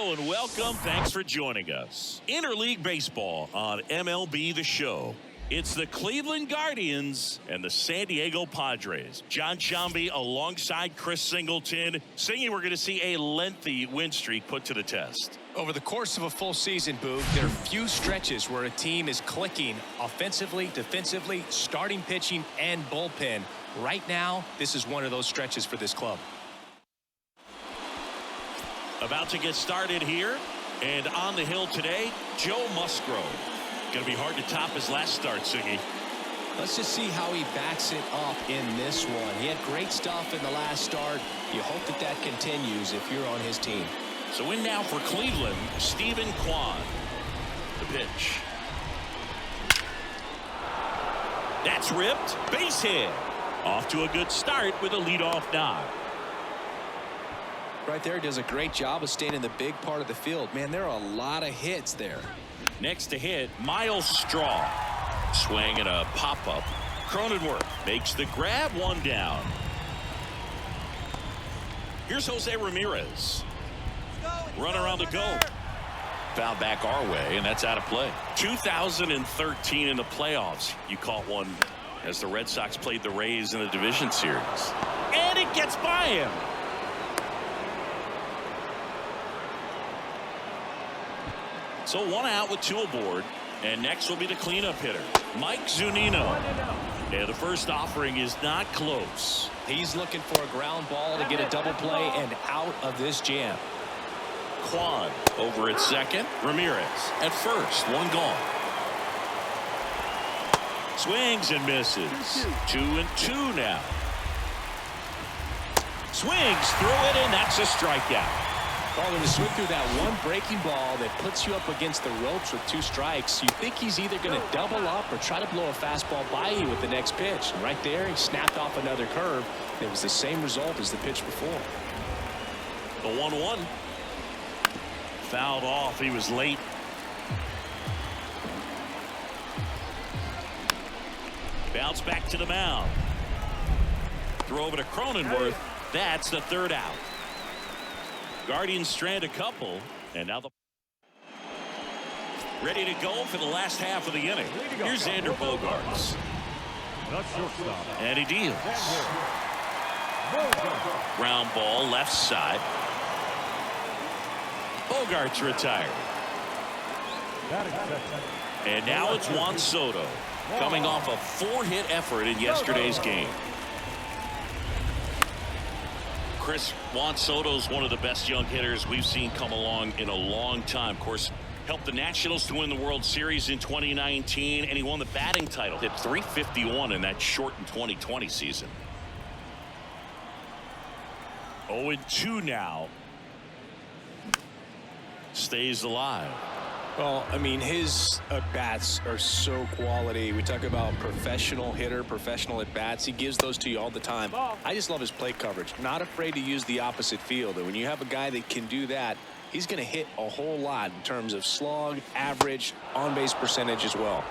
Hello and welcome. Thanks for joining us. Interleague Baseball on MLB The Show. It's the Cleveland Guardians and the San Diego Padres. John Sciambi alongside Chris Singleton. Singing, we're going to see a lengthy win streak put to the test. Over the course of a full season, Boog, there are few stretches where a team is clicking offensively, defensively, starting pitching, and bullpen. Right now, this is one of those stretches for this club. About to get started here, and on the hill today, Joe Musgrove. Going to be hard to top his last start, Siggy. Let's just see how he backs it up in this one. He had great stuff in the last start. You hope that that continues if you're on his team. So in now for Cleveland, Stephen Kwan. The pitch. That's ripped. Base hit. Off to a good start with a leadoff knock. Right there, does a great job of staying in the big part of the field. Man, there are a lot of hits there. Next to hit, Miles Straw. Swing and a pop-up. Cronenworth makes the grab, one down. Here's Jose Ramirez. Runner on the go. Foul back our way, and that's out of play. 2013 in the playoffs. You caught one as the Red Sox played the Rays in the division series. And it gets by him. So one out with two aboard, and next will be the cleanup hitter, Mike Zunino. Yeah, the first offering is not close. He's looking for a ground ball to get a double play and out of this jam. Kwan over at second. Ramirez at first. One gone. Swings and misses. 2-2 now. Swings through it, and that's a strikeout. Well, when you swing through that one breaking ball that puts you up against the ropes with two strikes, you think he's either going to double up or try to blow a fastball by you with the next pitch. And right there, he snapped off another curve. It was the same result as the pitch before. The 1-1. Fouled off. He was late. Bounce back to the mound. Throw over to Cronenworth. That's the third out. Guardians strand a couple, and now the ready to go for the last half of the inning. Here's Xander Bogaerts. And he deals. Ground ball left side. Bogaerts retired. And now it's Juan Soto coming off a 4-hit effort in yesterday's game. Chris, Juan Soto's one of the best young hitters we've seen come along in a long time. Of course, helped the Nationals to win the World Series in 2019, and he won the batting title. Hit .351 in that shortened 2020 season. 0-2 now. Stays alive. Well, I mean, his at-bats are so quality. We talk about professional hitter, professional at-bats. He gives those to you all the time. I just love his plate coverage. Not afraid to use the opposite field. And when you have a guy that can do that, he's going to hit a whole lot in terms of slug, average, on-base percentage as well.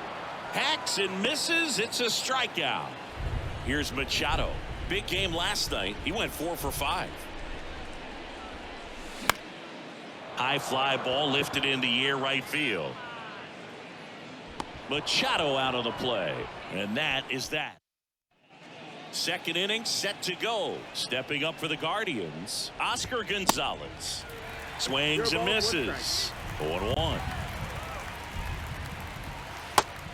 Hacks and misses. It's a strikeout. Here's Machado. Big game last night. He went 4 for 5. High fly ball lifted in the air right field. Machado out of the play. And that is that. Second inning set to go. Stepping up for the Guardians, Oscar Gonzalez. Swings and misses. 0-1.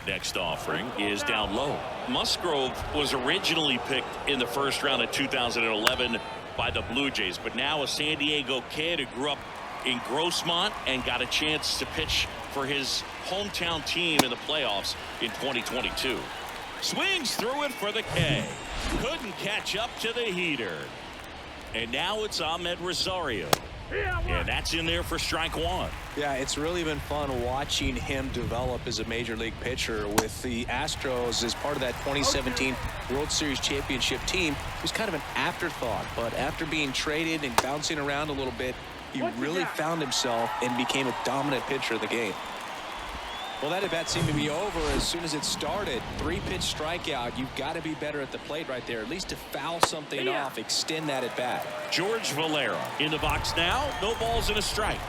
Next offering is down low. Musgrove was originally picked in the first round of 2011 by the Blue Jays, but now a San Diego kid who grew up in Grossmont and got a chance to pitch for his hometown team in the playoffs in 2022. Swings through it for the K. Couldn't catch up to the heater. And now it's Ahmed Rosario. And that's in there for strike one. Yeah, it's really been fun watching him develop as a major league pitcher with the Astros as part of that 2017 World Series championship team. It was kind of an afterthought, but after being traded and bouncing around a little bit, he really found himself and became a dominant pitcher of the game. Well, that at-bat seemed to be over as soon as it started. 3-pitch strikeout. You've got to be better at the plate right there, at least to foul something off, extend that at-bat. George Valera in the box now. No balls and a strike.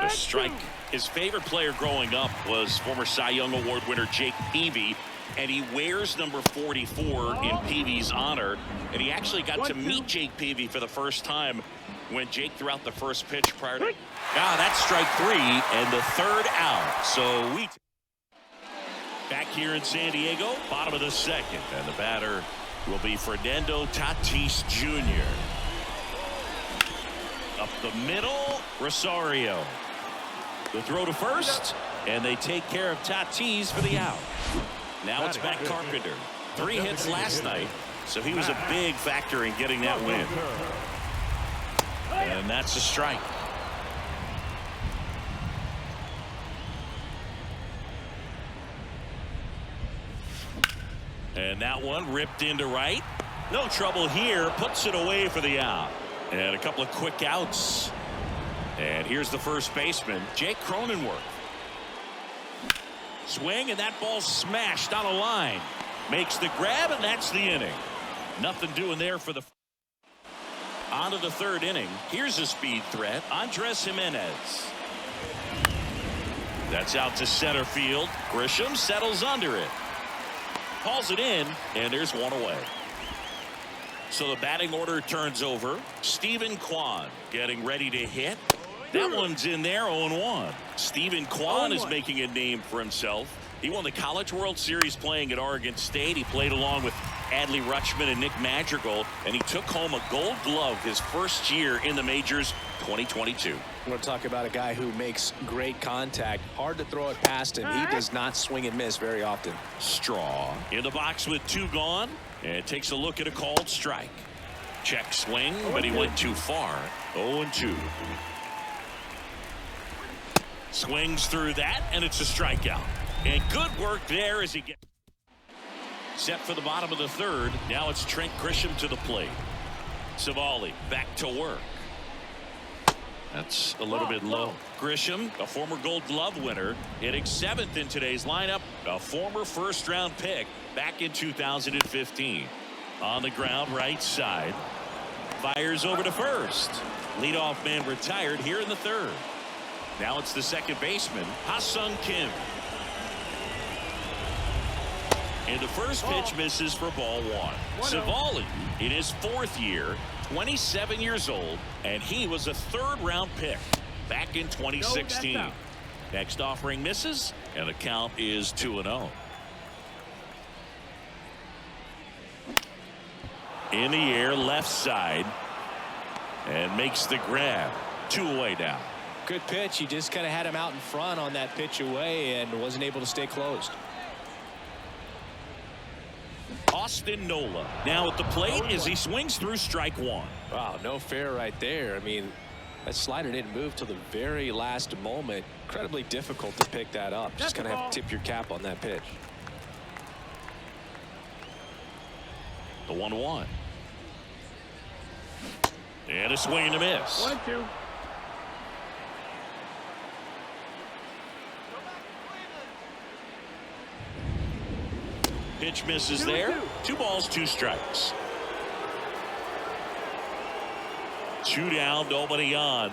A strike. His favorite player growing up was former Cy Young Award winner Jake Peavy, and he wears number 44 in Peavy's honor. And he actually got to meet Jake Peavy for the first time when Jake threw out the first pitch prior to. That's strike 3 and the third out. So we back here in San Diego, bottom of the second, and the batter will be Fernando Tatis Jr. Up the middle, Rosario. The throw to first, and they take care of Tatis for the out. Now it's back Carpenter. 3 hits last night, so he was a big factor in getting that win. And that's a strike. And that one ripped into right. No trouble here. Puts it away for the out. And a couple of quick outs. And here's the first baseman, Jake Cronenworth. Swing, and that ball smashed on a line. Makes the grab, and that's the inning. Nothing doing there for the. On to the third inning. Here's a speed threat, Andres Jimenez. That's out to center field. Grisham settles under it. Calls it in, and there's one away. So the batting order turns over. Stephen Kwan getting ready to hit. That one's in there, 0-1. Stephen Kwan is making a name for himself. He won the College World Series playing at Oregon State. He played along with Adley Rutschman and Nick Madrigal, and he took home a Gold Glove his first year in the majors, 2022. We're going to talk about a guy who makes great contact. Hard to throw it past him. He does not swing and miss very often. Straw in the box with 2 gone, and takes a look at a called strike. Check swing, but he went too far. 0-2. Swings through that, and it's a strikeout. And good work there as he gets set for the bottom of the third. Now it's Trent Grisham to the plate. Savali back to work. That's a little bit low. Grisham, a former Gold Glove winner, hitting 7th in today's lineup. A former first-round pick back in 2015. On the ground, right side. Fires over to first. Leadoff man retired here in the third. Now it's the second baseman, Ha-Seong Kim. And the first pitch misses for ball 1. Savali in his 4th year, 27 years old, and he was a 3rd-round pick back in 2016. Next offering misses, and the count is 2-0. In the air, left side, and makes the grab. 2 away now. Good pitch. He just kind of had him out in front on that pitch away and wasn't able to stay closed. Austin Nola now at the plate as he swings through strike 1. Wow, no fair right there. I mean, that slider didn't move till the very last moment. Incredibly difficult to pick that up. Just kind of have to tip your cap on that pitch. The 1-1. And a swing and a miss. 1-2. Pitch misses there. 2 balls, 2 strikes. 2 down, nobody on.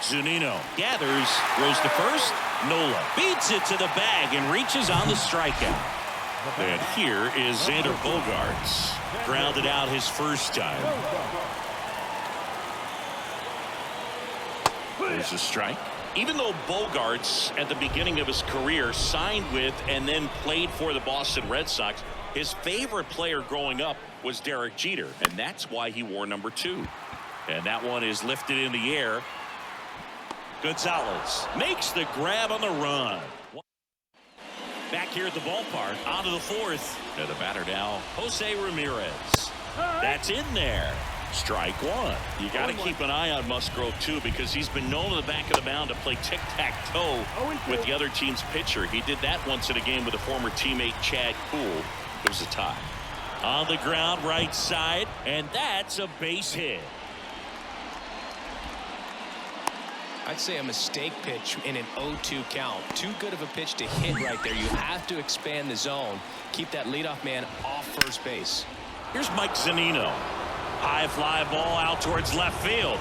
Zunino gathers, throws to first. Nola beats it to the bag and reaches on the strikeout. And here is Xander Bogaerts. Grounded out his first time. There's a strike. Even though Bogaerts at the beginning of his career signed with and then played for the Boston Red Sox, his favorite player growing up was Derek Jeter, and that's why he wore number 2. And that one is lifted in the air. Gonzalez makes the grab on the run. Back here at the ballpark, onto the 4th. And the batter now, Jose Ramirez. That's in there. Strike 1. You got to keep an eye on Musgrove, too, because he's been known in the back of the mound to play tic-tac-toe with the other team's pitcher. He did that once in a game with a former teammate, Chad Kuhl. It was a tie. On the ground, right side, and that's a base hit. I'd say a mistake pitch in an 0-2 count. Too good of a pitch to hit right there. You have to expand the zone. Keep that leadoff man off first base. Here's Mike Zunino. High fly ball out towards left field.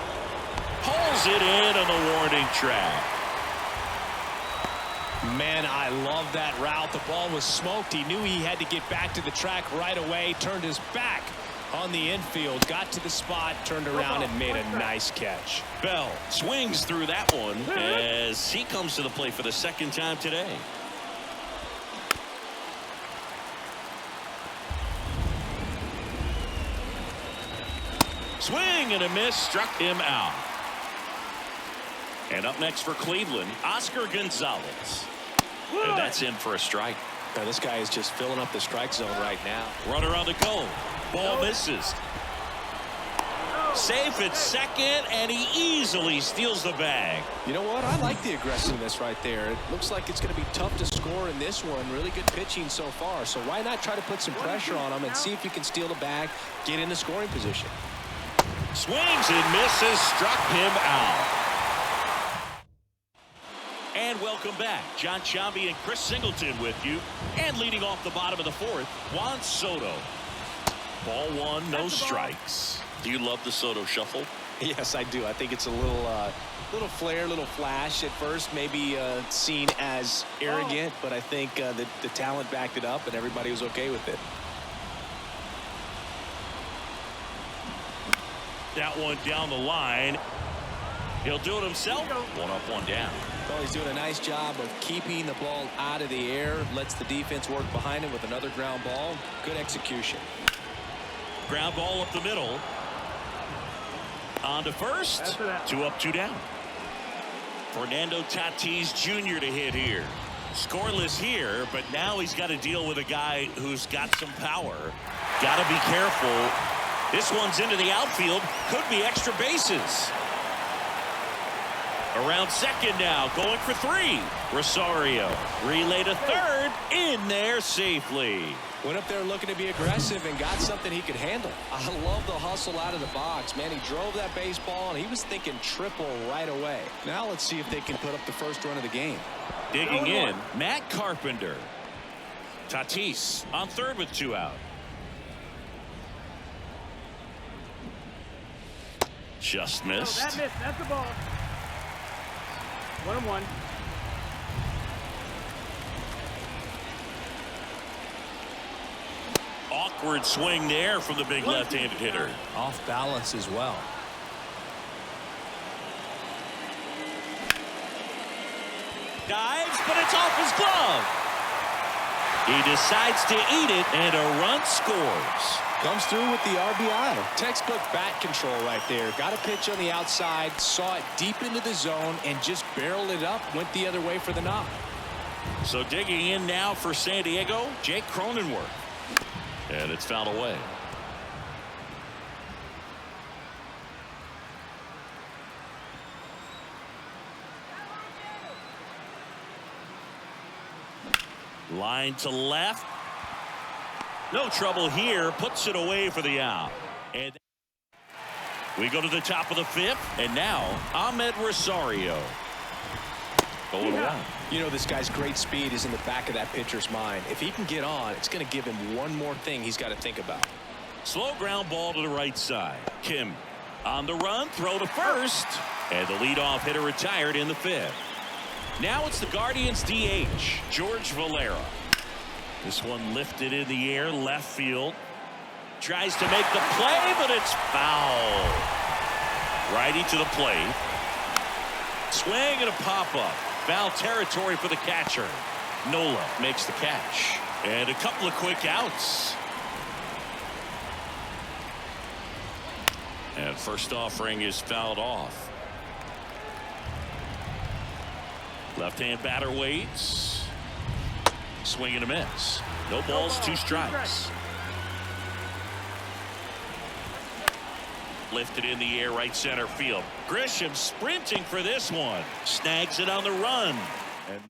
Pulls it in on the warning track. Man, I love that route. The ball was smoked. He knew he had to get back to the track right away. Turned his back on the infield. Got to the spot. Turned around and made a nice catch. Bell swings through that one as he comes to the plate for the second time today. Swing and a miss. Struck him out. And up next for Cleveland, Oscar Gonzalez. And that's in for a strike. Now, this guy is just filling up the strike zone right now. Runner on the go. Ball misses. Safe at second, and he easily steals the bag. You know what? I like the aggressiveness right there. It looks like it's going to be tough to score in this one. Really good pitching so far. So why not try to put some pressure on him and see if you can steal the bag, get in the scoring position. Swings and misses. Struck him out. And welcome back. John Chambi and Chris Singleton with you. And leading off the bottom of the fourth, Juan Soto. Ball one, no strikes. Do you love the Soto shuffle? Yes, I do. I think it's a little flair, little flash at first, maybe seen as arrogant, but I think the talent backed it up and everybody was okay with it. That one down the line. He'll do it himself. One up, one down. Well, he's doing a nice job of keeping the ball out of the air. Lets the defense work behind him with another ground ball. Good execution. Ground ball up the middle. On to first. 2 up, 2 down. Fernando Tatis Jr. to hit here. Scoreless here, but now he's got to deal with a guy who's got some power. Got to be careful. This one's into the outfield. Could be extra bases. Around second now, going for 3. Rosario relay to third, in there safely. Went up there looking to be aggressive and got something he could handle. I love the hustle out of the box, man. He drove that baseball and he was thinking triple right away. Now let's see if they can put up the first run of the game. Digging in, Matt Carpenter. Tatis on third with 2 out. Just missed. That missed. That's the ball. 1-1. Awkward swing there from the big left-handed hitter. Off balance as well. Dives, but it's off his glove. He decides to eat it, and a run scores. Comes through with the RBI. Textbook bat control right there. Got a pitch on the outside, saw it deep into the zone, and just barreled it up. Went the other way for the knock. So digging in now for San Diego, Jake Cronenworth. And it's fouled away. Line to left. No trouble here. Puts it away for the out. And we go to the top of the 5th. And now Ahmed Rosario. Going around. You know, this guy's great speed is in the back of that pitcher's mind. If he can get on, it's going to give him one more thing he's got to think about. Slow ground ball to the right side. Kim on the run. Throw to first. And the leadoff hitter retired in the 5th. Now it's the Guardians DH, George Valera. This one lifted in the air, left field. Tries to make the play, but it's foul. Righty to the plate. Swing and a pop-up. Foul territory for the catcher. Nola makes the catch. And a couple of quick outs. And first offering is fouled off. Left-hand batter waits. Swing and a miss. No balls, 2 strikes. Lifted in the air, right center field. Grisham sprinting for this one. Snags it on the run. And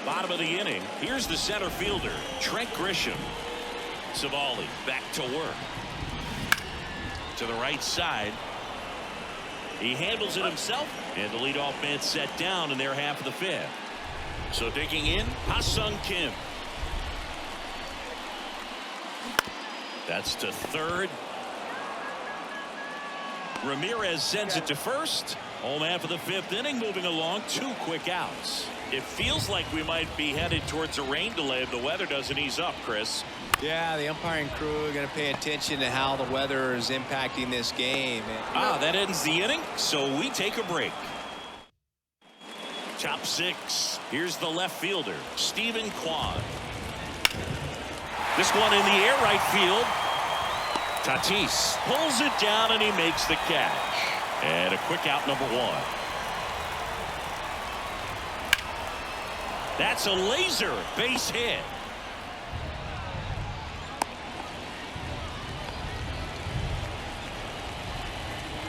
bottom of the inning. Here's the center fielder, Trent Grisham. Savali back to work. To the right side. He handles it himself, and the leadoff man set down in their half of the 5th. So digging in, Ha-Seong Kim. That's to third. Ramirez sends it to first. Home half of the 5th inning, moving along, 2 quick outs. It feels like we might be headed towards a rain delay if the weather doesn't ease up, Chris. Yeah, the umpiring crew are going to pay attention to how the weather is impacting this game. That ends the inning, so we take a break. Top 6. Here's the left fielder, Stephen Kwan. This one in the air, right field. Tatis pulls it down and he makes the catch. And a quick out, number 1. That's a laser base hit.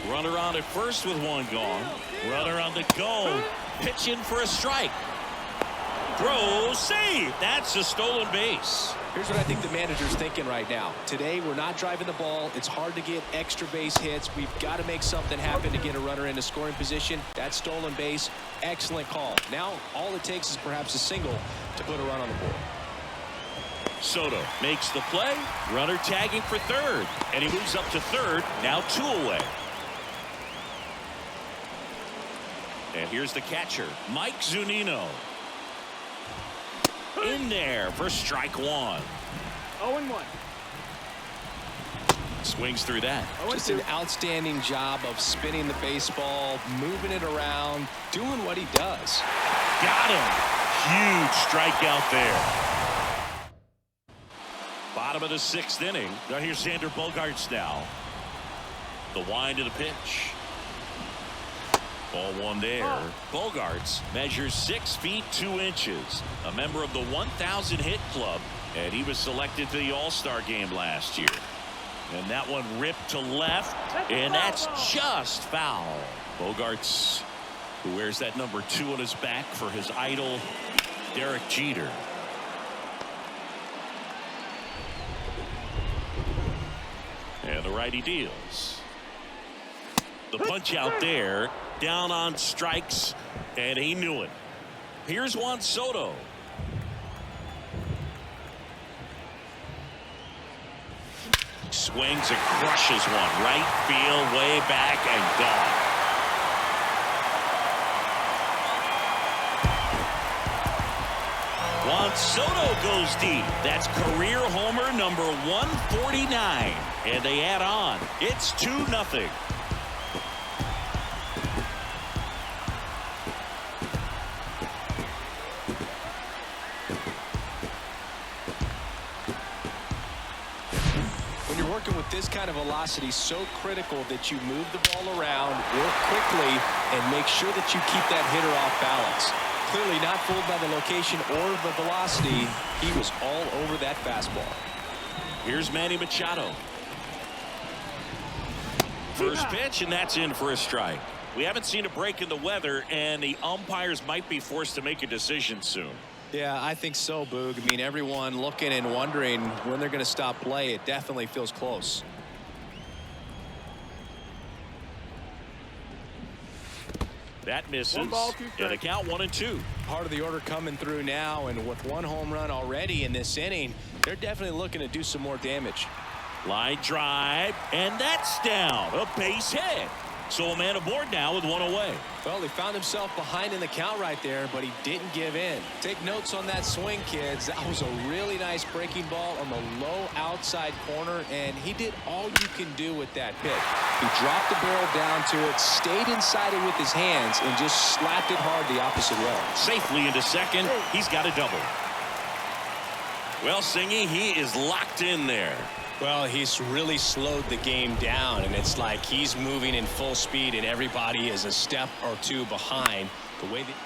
Runner on at first with 1 gone. Runner on the go. Pitching for a strike. Throw, save. That's a stolen base. Here's what I think the manager's thinking right now. Today, we're not driving the ball. It's hard to get extra base hits. We've got to make something happen to get a runner into scoring position. That stolen base, excellent call. Now, all it takes is perhaps a single to put a run on the board. Soto makes the play. Runner tagging for third. And he moves up to third. Now 2 away. And here's the catcher, Mike Zunino. In there for strike 1. 0-1. Swings through that. Just an outstanding job of spinning the baseball, moving it around, doing what he does. Got him. Huge strikeout there. Bottom of the 6th inning. Now here's Xander Bogaerts now. The wind of the pitch. Ball 1 there. Bogaerts measures 6 feet 2 inches. A member of the 1,000 hit club. And he was selected to the All-Star game last year. And that one ripped to left. And that's just foul. Bogaerts, who wears that number 2 on his back for his idol, Derek Jeter. And the righty deals. The punch out there. Down on strikes, and he knew it. Here's Juan Soto. Swings and crushes one. Right field, way back, and gone. Juan Soto goes deep. That's career homer number 149. And they add on. It's 2-0. Working with this kind of velocity, so critical that you move the ball around, work quickly, and make sure that you keep that hitter off balance. Clearly not fooled by the location or the velocity. He was all over that fastball. Here's Manny Machado. First pitch, and that's in for a strike. We haven't seen a break in the weather, and the umpires might be forced to make a decision soon. Yeah, I think so, Boog. I mean, everyone looking and wondering when they're going to stop play. It definitely feels close. That misses. And a count 1-2. Part of the order coming through now, and with 1 home run already in this inning, they're definitely looking to do some more damage. Line drive, and that's down. A base hit. So a man aboard now with 1 away. Well, he found himself behind in the count right there, but he didn't give in. Take notes on that swing, kids. That was a really nice breaking ball on the low outside corner, and he did all you can do with that pitch. He dropped the barrel down to it, stayed inside it with his hands, and just slapped it hard the opposite way. Safely into second. He's got a double. Well, Singy, he is locked in there. Well, he's really slowed the game down, and it's like he's moving in full speed, and everybody is a step or 2 behind. The way that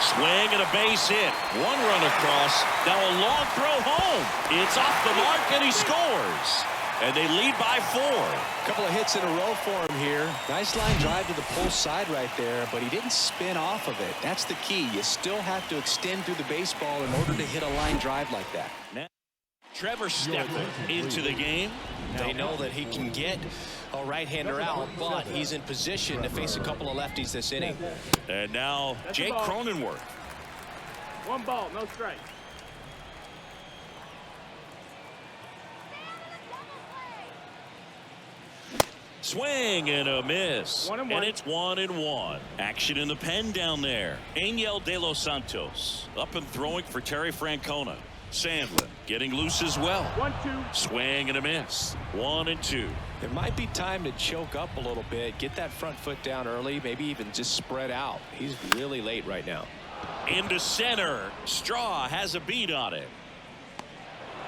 swing and a base hit. 1 run across. Now a long throw home. It's off the mark, and he scores. And they lead by 4. A couple of hits in a row for him here. Nice line drive to the pull side right there, but he didn't spin off of it. That's the key. You still have to extend through the baseball in order to hit a line drive like that. Now, Trevor stepping into the game. They know that he can get a right-hander out, but he's in position to face a couple of lefties this inning. And now Jake Cronenworth. 1 ball, no strike. Swing and a miss. 1-1. And it's 1-1. Action in the pen down there. Angel De Los Santos up and throwing for Terry Francona. Sandlin getting loose as well. 1-2. Swing and a miss. 1-2. There might be time to choke up a little bit, get that front foot down early, maybe even just spread out. He's really late right now. Into center. Straw has a beat on it.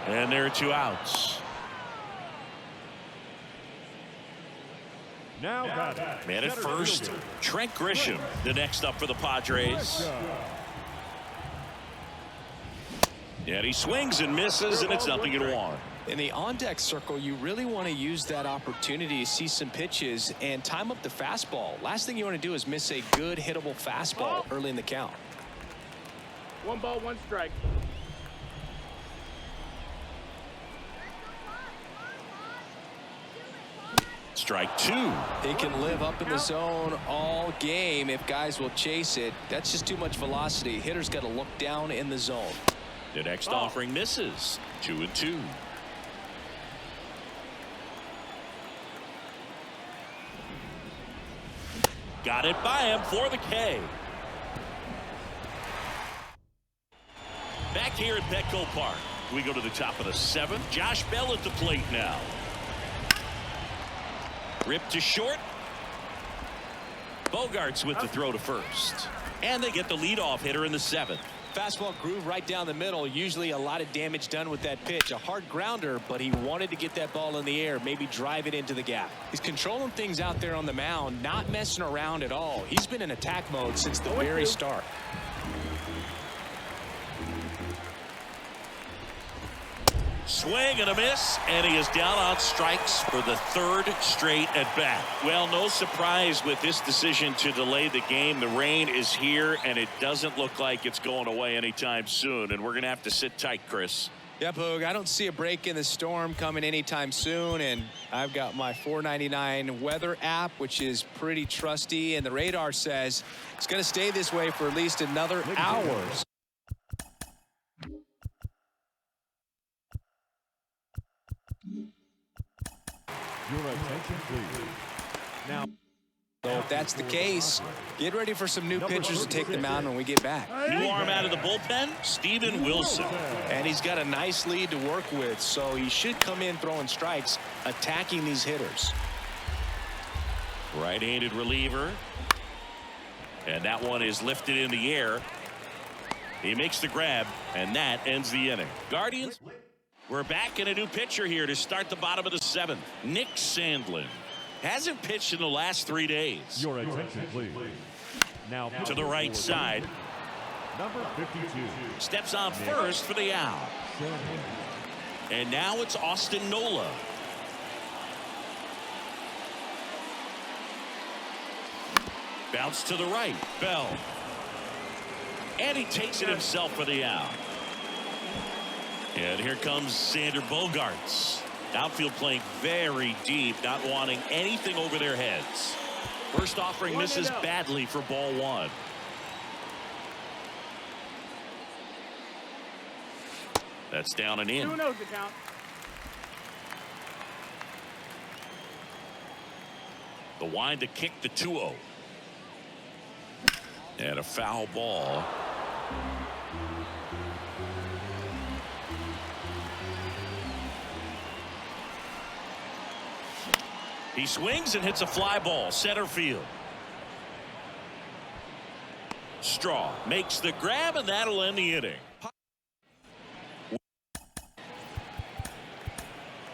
And there are 2 outs. Now Man at first, Trent Grisham, the next up for the Padres. And he swings and misses, and it's 0-1. In the on-deck circle, you really want to use that opportunity to see some pitches and time up the fastball. Last thing you want to do is miss a good hittable fastball early in the count. 1 ball, 1 strike. Strike 2. He can live up in the zone all game if guys will chase it. That's just too much velocity. Hitter's got to look down in the zone. The next offering misses. 2-2. Got it by him for the K. Back here at Petco Park, we go to the top of the 7th. Josh Bell at the plate now. Ripped to short. Bogarts with the throw to first. And they get the leadoff hitter in the 7th. Fastball groove right down the middle. Usually a lot of damage done with that pitch. A hard grounder, but he wanted to get that ball in the air, maybe drive it into the gap. He's controlling things out there on the mound, not messing around at all. He's been in attack mode since the very start. Swing and a miss, and he is down on strikes for the 3rd straight at bat. Well, no surprise with this decision to delay the game. The rain is here, and it doesn't look like it's going away anytime soon, and we're going to have to sit tight, Chris. Yep, Hoog, I don't see a break in the storm coming anytime soon, and I've got my $4.99 weather app, which is pretty trusty, and the radar says it's going to stay this way for at least another hour. Your attention, please. Now, so if that's the case, get ready for some new pitchers to take the mound when we get back. New arm out of the bullpen, Steven Wilson. And he's got a nice lead to work with, so he should come in throwing strikes, attacking these hitters. Right-handed reliever. And that one is lifted in the air. He makes the grab, and that ends the inning. Guardians, we're back in a new pitcher here to start the bottom of the 7th. Nick Sandlin hasn't pitched in the last 3 days. your attention, please. Now To the right side. Number 52. Steps on first for the out. And now it's Austin Nola. Bounce to the right. Bell. And he takes it himself for the out. And here comes Xander Bogaerts. Outfield playing very deep, not wanting anything over their heads. First offering misses badly for ball 1. That's down and in. 2-0 the count. The wind to kick the 2-0. And a foul ball. He swings and hits a fly ball center field. Straw makes the grab, and that'll end the inning.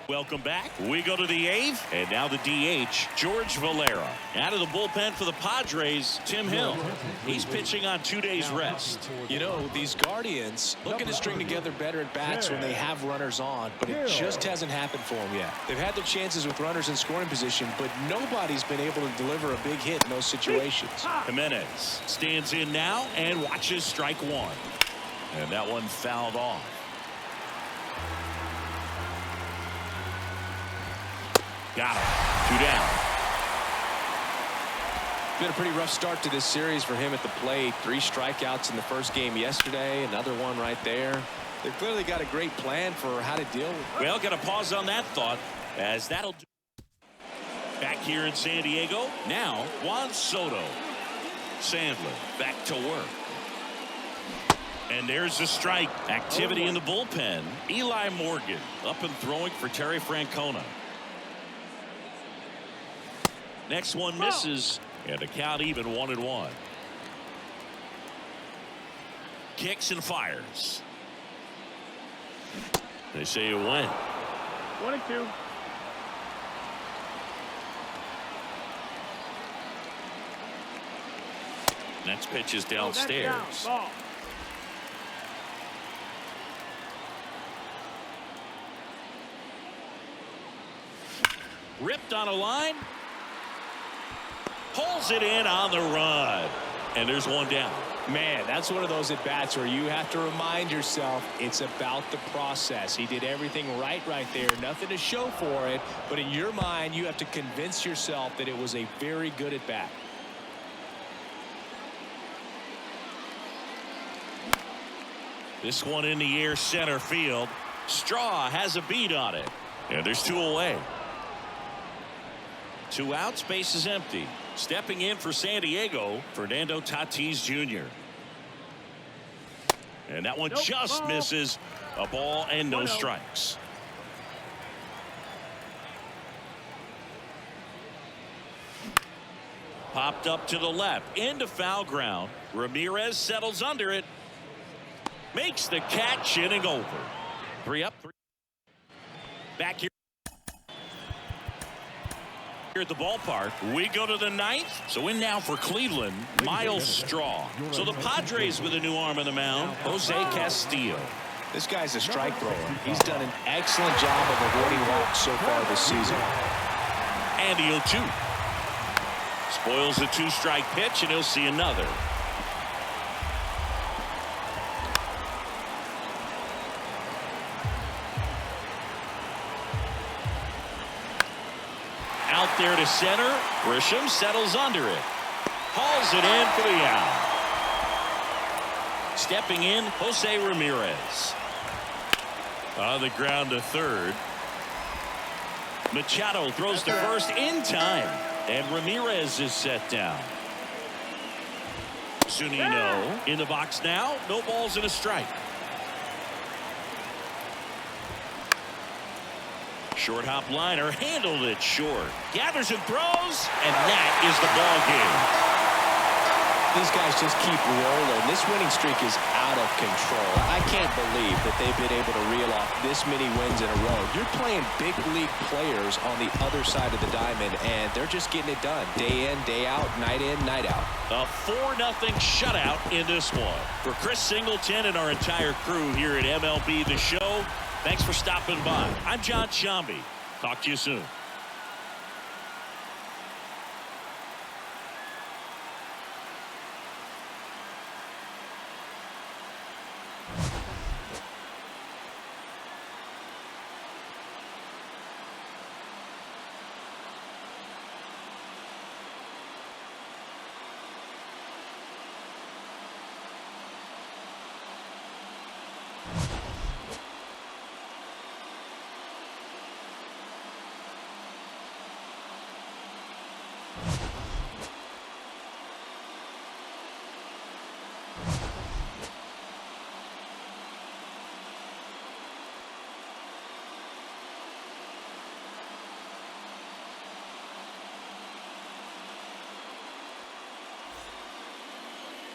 Welcome back. We go to the 8th, and now the DH, George Valera. Out of the bullpen for the Padres, Tim Hill. He's pitching on 2 days rest. You know, these Guardians looking to string together better at bats when they have runners on, but it just hasn't happened for them yet. They've had their chances with runners in scoring position, but nobody's been able to deliver a big hit in those situations. Jimenez stands in now and watches strike 1. And that one fouled off. Got him. 2 down. Been a pretty rough start to this series for him at the plate. 3 strikeouts in the first game yesterday. Another one right there. They've clearly got a great plan for how to deal with it. Well, got to pause on that thought, as that'll do. Back here in San Diego, now Juan Soto. Sandler back to work. And there's a strike. Activity in the bullpen. Eli Morgan up and throwing for Terry Francona. Next one misses, and the count even 1-1. Kicks and fires. They say it went. 1-2. Next pitch is Oh, downstairs. that's down. Ball. Ripped on a line. Pulls it in on the run. And there's one down. Man, that's one of those at-bats where you have to remind yourself it's about the process. He did everything right there. Nothing to show for it. But in your mind, you have to convince yourself that it was a very good at-bat. This one in the air center field. Straw has a beat on it. And there's 2 away. 2 outs, base is empty. Stepping in for San Diego, Fernando Tatis Jr. And that one just misses. A ball and no strikes. Popped up to the left into foul ground. Ramirez settles under it. Makes the catch, inning over. 3 up, 3 back here at the ballpark. We go to the 9th. So in now for Cleveland, Miles Straw. So the Padres with a new arm on the mound, Jose Castillo. This guy's a strike thrower. He's done an excellent job of avoiding walks so far this season. And the 0-2. Spoils the 2-strike pitch, and he'll see another. Out there to center. Grisham settles under it. Hauls it in for the out. Stepping in, Jose Ramirez. On the ground to third. Machado throws to first in time. And Ramirez is set down. Zunino in the box now. No balls and a strike. Short hop liner handled it short. Gathers and throws, and that is the ball game. These guys just keep rolling. This winning streak is out of control. I can't believe that they've been able to reel off this many wins in a row. You're playing big league players on the other side of the diamond, and they're just getting it done. Day in, day out, night in, night out. A 4-0 shutout in this one. For Chris Singleton and our entire crew here at MLB The Show, thanks for stopping by. I'm John Shambi. Talk to you soon.